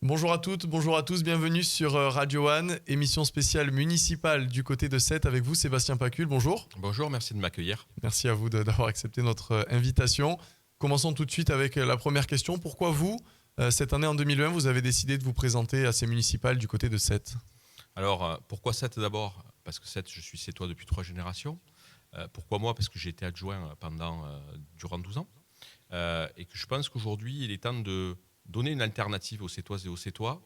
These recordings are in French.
Bonjour à toutes, bonjour à tous, bienvenue sur Radio One, émission spéciale municipale du côté de Sète avec vous Sébastien Pacul, bonjour. Bonjour, merci de m'accueillir. Merci à vous d'avoir accepté notre invitation. Commençons tout de suite avec la première question. Pourquoi vous, cette année en 2020, vous avez décidé de vous présenter à ces municipales du côté de Sète ? Alors, pourquoi Sète d'abord ? Parce que Sète, je suis sétois depuis 3 générations. Pourquoi moi ? Parce que j'ai été adjoint durant 12 ans. Et que je pense qu'aujourd'hui, il est temps de donner une alternative aux Sétoises et aux Sétois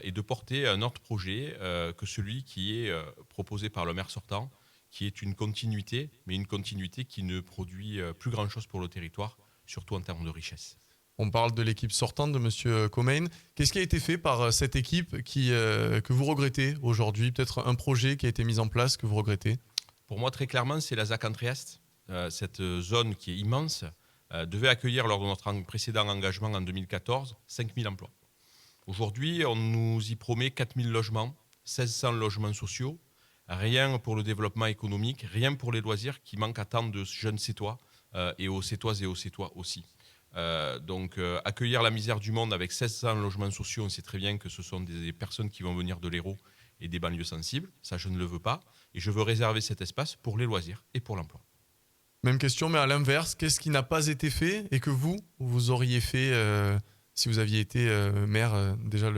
et de porter un autre projet que celui qui est proposé par le maire sortant, qui est une continuité, mais une continuité qui ne produit plus grand-chose pour le territoire, surtout en termes de richesse. On parle de l'équipe sortante de M. Comain. Qu'est-ce qui a été fait par cette équipe que vous regrettez aujourd'hui ? Peut-être un projet qui a été mis en place que vous regrettez ? Pour moi, très clairement, c'est la ZAC en Trieste. Cette zone qui est immense devait accueillir, lors de notre précédent engagement en 2014, 5 000 emplois. Aujourd'hui, on nous y promet 4 000 logements, 1 600 logements sociaux, rien pour le développement économique, rien pour les loisirs qui manquent à tant de jeunes Sétois et aux Sétoises et aux Sétois aussi. Donc accueillir la misère du monde avec 1 600 logements sociaux, on sait très bien que ce sont des personnes qui vont venir de l'Hérault et des banlieues sensibles. Ça, je ne le veux pas. Et je veux réserver cet espace pour les loisirs et pour l'emploi. Même question, mais à l'inverse, qu'est-ce qui n'a pas été fait et que vous auriez fait si vous aviez été maire, déjà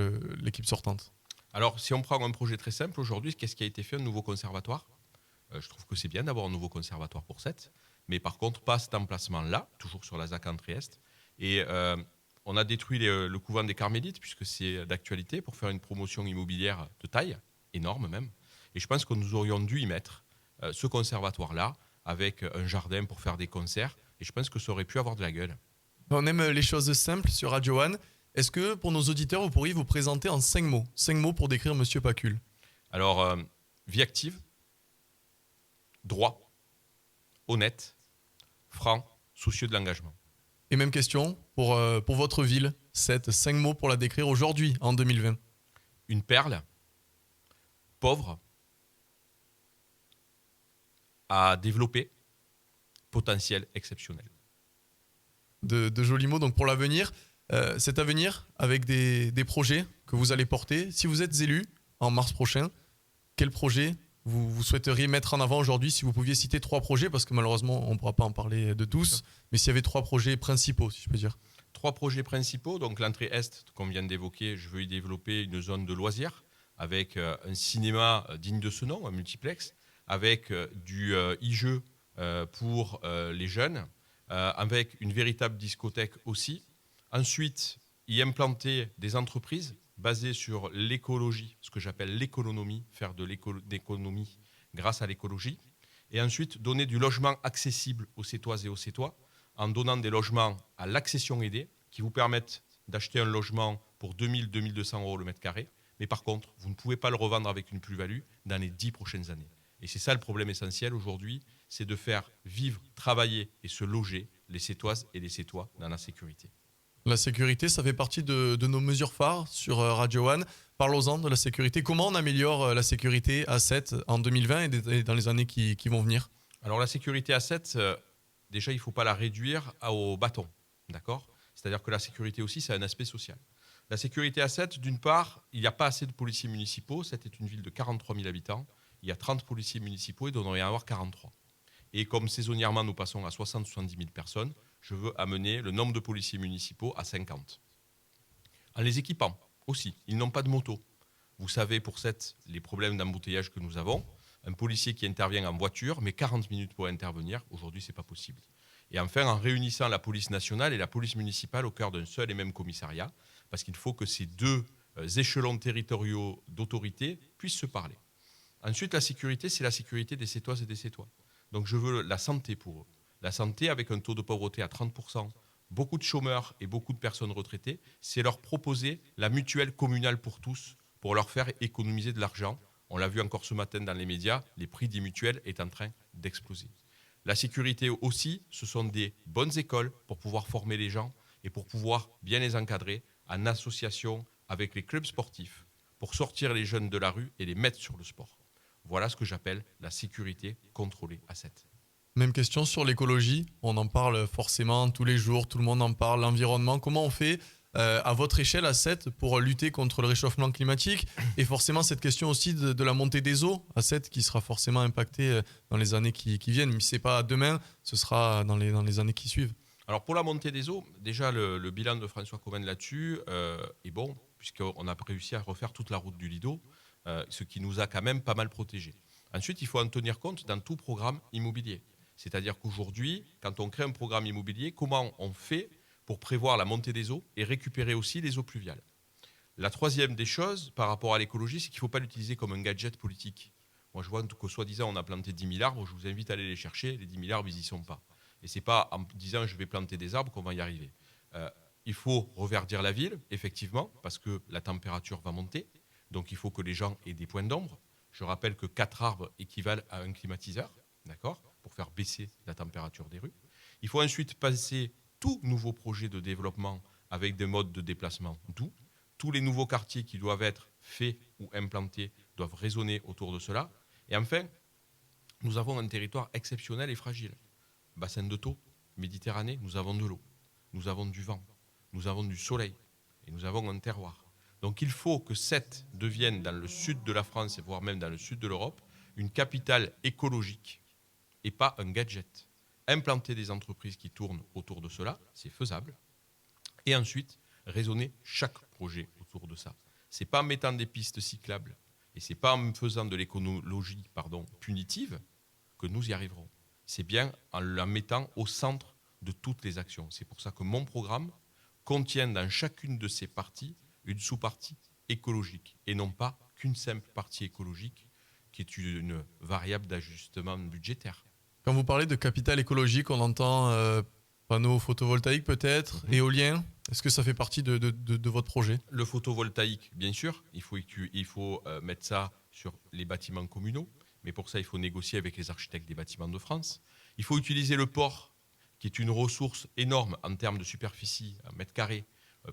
l'équipe sortante ? Alors, si on prend un projet très simple aujourd'hui, qu'est-ce qui a été fait ? Un nouveau conservatoire. Je trouve que c'est bien d'avoir un nouveau conservatoire pour Sète, mais par contre, pas cet emplacement-là, toujours sur la ZAC en Trieste. Et on a détruit le couvent des Carmélites, puisque c'est d'actualité, pour faire une promotion immobilière de taille, énorme même. Et je pense que nous aurions dû y mettre ce conservatoire-là, avec un jardin pour faire des concerts. Et je pense que ça aurait pu avoir de la gueule. On aime les choses simples sur Radio One. Est-ce que pour nos auditeurs, vous pourriez vous présenter en 5 mots ? 5 mots pour décrire M. Pacul. Alors, vie active, droit, honnête, franc, soucieux de l'engagement. Et même question pour votre ville, Sète, 5 mots pour la décrire aujourd'hui, en 2020. Une perle, pauvre, à développer, potentiel exceptionnel. De jolis mots donc pour l'avenir. Cet avenir, avec des projets que vous allez porter, si vous êtes élu en mars prochain, quel projet vous souhaiteriez mettre en avant aujourd'hui ? Si vous pouviez citer 3 projets, parce que malheureusement on ne pourra pas en parler de tous, mais s'il y avait 3 projets principaux, si je peux dire. 3 projets principaux, donc l'entrée Est qu'on vient d'évoquer, je veux y développer une zone de loisirs avec un cinéma digne de ce nom, un multiplex, avec du e-jeu pour les jeunes, avec une véritable discothèque aussi. Ensuite, y implanter des entreprises basées sur l'écologie, ce que j'appelle l'économie, faire de l'économie grâce à l'écologie. Et ensuite, donner du logement accessible aux Sétoises et aux Sétois en donnant des logements à l'accession aidée qui vous permettent d'acheter un logement pour 2 000, 2 200 euros le mètre carré. Mais par contre, vous ne pouvez pas le revendre avec une plus-value dans les 10 prochaines années. Et c'est ça le problème essentiel aujourd'hui, c'est de faire vivre, travailler et se loger les Sétoises et les Sétois dans la sécurité. La sécurité, ça fait partie de nos mesures phares sur Radio One. Parlons-en de la sécurité. Comment on améliore la sécurité à Sète en 2020 et dans les années qui vont venir ? Alors la sécurité à Sète, déjà il ne faut pas la réduire au bâton, d'accord ? C'est-à-dire que la sécurité aussi, c'est un aspect social. La sécurité à Sète, d'une part, il n'y a pas assez de policiers municipaux. Sète est une ville de 43 000 habitants. Il y a 30 policiers municipaux et il devrait y en avoir 43. Et comme saisonnièrement nous passons à 60-70 000 personnes, je veux amener le nombre de policiers municipaux à 50. En les équipant aussi, ils n'ont pas de moto. Vous savez pour Sète les problèmes d'embouteillage que nous avons. Un policier qui intervient en voiture, mais 40 minutes pour intervenir, aujourd'hui ce n'est pas possible. Et enfin, en réunissant la police nationale et la police municipale au cœur d'un seul et même commissariat, parce qu'il faut que ces 2 échelons territoriaux d'autorité puissent se parler. Ensuite, la sécurité, c'est la sécurité des Sétoises et des Sétois. Donc je veux la santé pour eux. La santé avec un taux de pauvreté à 30%, beaucoup de chômeurs et beaucoup de personnes retraitées, c'est leur proposer la mutuelle communale pour tous, pour leur faire économiser de l'argent. On l'a vu encore ce matin dans les médias, les prix des mutuelles est en train d'exploser. La sécurité aussi, ce sont des bonnes écoles pour pouvoir former les gens et pour pouvoir bien les encadrer en association avec les clubs sportifs pour sortir les jeunes de la rue et les mettre sur le sport. Voilà ce que j'appelle la sécurité contrôlée à Sète. Même question sur l'écologie. On en parle forcément tous les jours, tout le monde en parle. L'environnement, comment on fait à votre échelle à Sète pour lutter contre le réchauffement climatique et forcément cette question aussi de la montée des eaux à Sète qui sera forcément impactée dans les années qui viennent. Mais si ce n'est pas demain, ce sera dans les années qui suivent. Alors pour la montée des eaux, déjà le bilan de François Comène là-dessus est bon, puisqu'on a réussi à refaire toute la route du Lido, ce qui nous a quand même pas mal protégés. Ensuite, il faut en tenir compte dans tout programme immobilier. C'est-à-dire qu'aujourd'hui, quand on crée un programme immobilier, comment on fait pour prévoir la montée des eaux et récupérer aussi les eaux pluviales. La troisième des choses par rapport à l'écologie, c'est qu'il ne faut pas l'utiliser comme un gadget politique. Moi, je vois que soi-disant, on a planté 10 000 arbres, je vous invite à aller les chercher, les 10 000 arbres, ils n'y sont pas. Et ce n'est pas en disant je vais planter des arbres qu'on va y arriver. Il faut reverdir la ville, effectivement, parce que la température va monter. Donc il faut que les gens aient des points d'ombre. Je rappelle que 4 arbres équivalent à un climatiseur, d'accord, pour faire baisser la température des rues. Il faut ensuite passer tout nouveau projet de développement avec des modes de déplacement doux. Tous les nouveaux quartiers qui doivent être faits ou implantés doivent résonner autour de cela. Et enfin, nous avons un territoire exceptionnel et fragile. Bassin de Thau, Méditerranée, nous avons de l'eau, nous avons du vent, nous avons du soleil et nous avons un terroir. Donc il faut que Sète devienne dans le sud de la France, voire même dans le sud de l'Europe, une capitale écologique et pas un gadget. Implanter des entreprises qui tournent autour de cela, c'est faisable. Et ensuite, raisonner chaque projet autour de ça. Ce n'est pas en mettant des pistes cyclables et ce n'est pas en faisant de l'écologie punitive que nous y arriverons. C'est bien en la mettant au centre de toutes les actions. C'est pour ça que mon programme contient dans chacune de ces parties une sous-partie écologique et non pas qu'une simple partie écologique qui est une variable d'ajustement budgétaire. Quand vous parlez de capital écologique, on entend panneaux photovoltaïques peut-être, éoliens. Est-ce que ça fait partie de votre projet ? Le photovoltaïque, bien sûr, il faut mettre ça sur les bâtiments communaux, mais pour ça, il faut négocier avec les architectes des bâtiments de France. Il faut utiliser le port, qui est une ressource énorme en termes de superficie, en mètres carrés,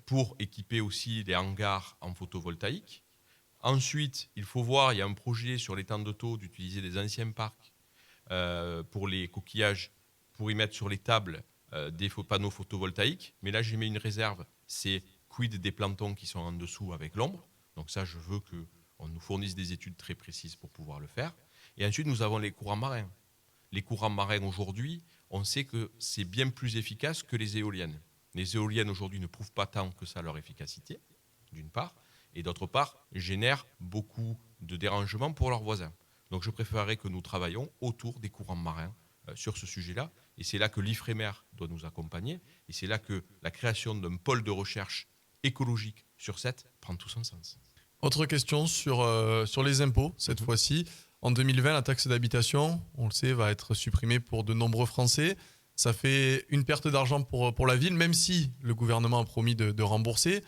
pour équiper aussi des hangars en photovoltaïque. Ensuite, il faut voir, il y a un projet sur l'étang de Thau d'utiliser des anciens parcs pour les coquillages, pour y mettre sur les tables des panneaux photovoltaïques. Mais là, j'ai mis une réserve, c'est quid des plantons qui sont en dessous avec l'ombre. Donc ça, je veux qu'on nous fournisse des études très précises pour pouvoir le faire. Et ensuite, nous avons les courants marins. Les courants marins, aujourd'hui, on sait que c'est bien plus efficace que les éoliennes. Les éoliennes, aujourd'hui, ne prouvent pas tant que ça leur efficacité, d'une part, et d'autre part, génèrent beaucoup de dérangements pour leurs voisins. Donc je préférerais que nous travaillions autour des courants marins sur ce sujet-là. Et c'est là que l'IFREMER doit nous accompagner. Et c'est là que la création d'un pôle de recherche écologique sur Sète prend tout son sens. Autre question sur les impôts, cette fois-ci. En 2020, la taxe d'habitation, on le sait, va être supprimée pour de nombreux Français. Ça fait une perte d'argent pour la ville, même si le gouvernement a promis de rembourser.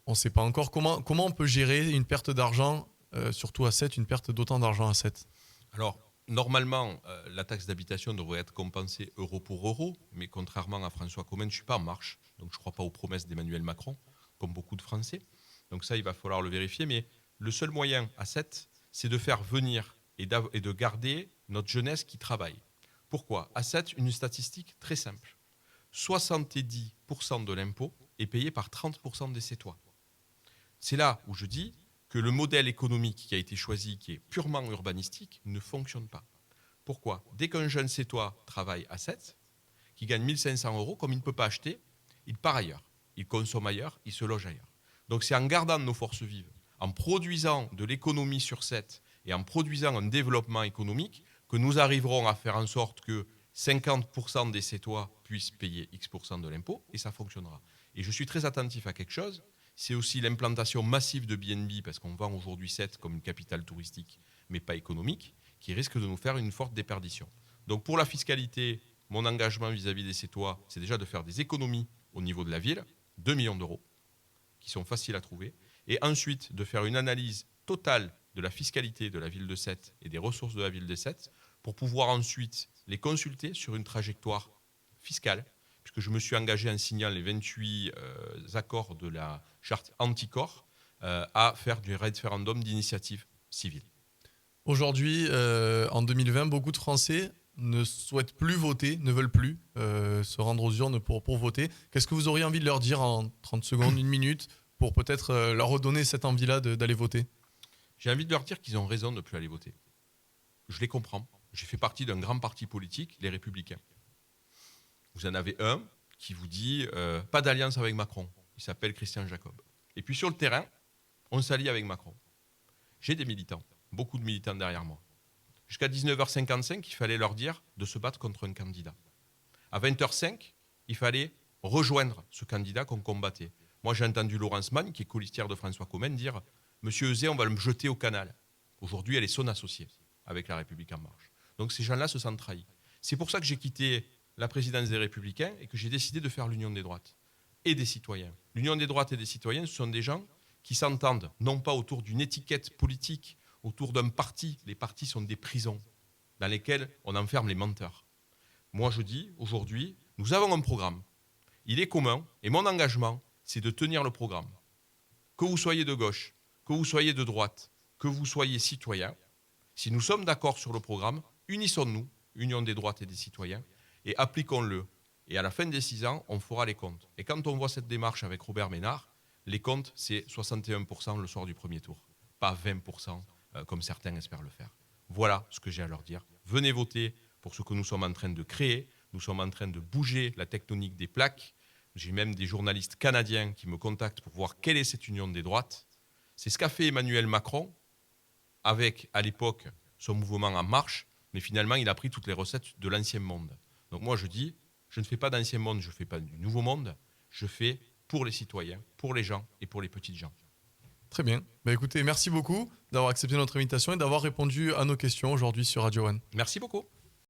On ne sait pas encore comment on peut gérer une perte d'argent, surtout à Sète, une perte d'autant d'argent à Sète. Alors, normalement, la taxe d'habitation devrait être compensée euro pour euro, mais contrairement à François Comène, je ne suis pas en marche, donc je ne crois pas aux promesses d'Emmanuel Macron, comme beaucoup de Français. Donc ça, il va falloir le vérifier, mais le seul moyen à Sète, c'est de faire venir et de garder notre jeunesse qui travaille. Pourquoi ? À Sète, une statistique très simple. 70% de l'impôt est payé par 30% des Sétois. C'est là où je dis que le modèle économique qui a été choisi, qui est purement urbanistique, ne fonctionne pas. Pourquoi ? Dès qu'un jeune Sétois travaille à Sète, qui gagne 1 500 €, comme il ne peut pas acheter, il part ailleurs. Il consomme ailleurs, il se loge ailleurs. Donc c'est en gardant nos forces vives, en produisant de l'économie sur Sète et en produisant un développement économique que nous arriverons à faire en sorte que 50% des Sétois puissent payer X% de l'impôt et ça fonctionnera. Et je suis très attentif à quelque chose, c'est aussi l'implantation massive de BNB, parce qu'on vend aujourd'hui Sète comme une capitale touristique, mais pas économique, qui risque de nous faire une forte déperdition. Donc pour la fiscalité, mon engagement vis-à-vis des Sétois, c'est déjà de faire des économies au niveau de la ville, 2 millions d'euros, qui sont faciles à trouver, et ensuite de faire une analyse totale de la fiscalité de la ville de Sète et des ressources de la ville de Sète, pour pouvoir ensuite les consulter sur une trajectoire fiscale, puisque je me suis engagé en signant les 28 accords de la charte anti-corps à faire du référendum d'initiative civile. Aujourd'hui, en 2020, beaucoup de Français ne souhaitent plus voter, ne veulent plus se rendre aux urnes pour voter. Qu'est-ce que vous auriez envie de leur dire en 30 secondes, une minute, pour peut-être leur redonner cette envie-là d'aller voter? J'ai envie de leur dire qu'ils ont raison de ne plus aller voter. Je les comprends. J'ai fait partie d'un grand parti politique, les Républicains. Vous en avez un qui vous dit pas d'alliance avec Macron. Il s'appelle Christian Jacob. Et puis sur le terrain, on s'allie avec Macron. J'ai des militants, beaucoup de militants derrière moi. Jusqu'à 19h55, il fallait leur dire de se battre contre un candidat. À 20h05, il fallait rejoindre ce candidat qu'on combattait. Moi, j'ai entendu Laurence Mann, qui est colistière de François Comène, dire « Monsieur Euzet, on va le jeter au canal ». Aujourd'hui, elle est son associée avec La République En Marche. Donc ces gens-là se sentent trahis. C'est pour ça que j'ai quitté la présidence des Républicains et que j'ai décidé de faire l'Union des droites et des citoyens. L'Union des droites et des citoyens, ce sont des gens qui s'entendent, non pas autour d'une étiquette politique, autour d'un parti. Les partis sont des prisons dans lesquelles on enferme les menteurs. Moi, je dis, aujourd'hui, nous avons un programme. Il est commun et mon engagement, c'est de tenir le programme. Que vous soyez de gauche, que vous soyez de droite, que vous soyez citoyen, si nous sommes d'accord sur le programme, unissons-nous, Union des droites et des citoyens, et appliquons-le. Et à la fin des 6 ans, on fera les comptes. Et quand on voit cette démarche avec Robert Ménard, les comptes, c'est 61% le soir du premier tour, pas 20% comme certains espèrent le faire. Voilà ce que j'ai à leur dire. Venez voter pour ce que nous sommes en train de créer. Nous sommes en train de bouger la tectonique des plaques. J'ai même des journalistes canadiens qui me contactent pour voir quelle est cette union des droites. C'est ce qu'a fait Emmanuel Macron avec, à l'époque, son mouvement En Marche, mais finalement, il a pris toutes les recettes de l'ancien monde. Donc moi, je dis, je ne fais pas d'ancien monde, je ne fais pas du nouveau monde, je fais pour les citoyens, pour les gens et pour les petites gens. Très bien. Bah écoutez, merci beaucoup d'avoir accepté notre invitation et d'avoir répondu à nos questions aujourd'hui sur Radio One. Merci beaucoup.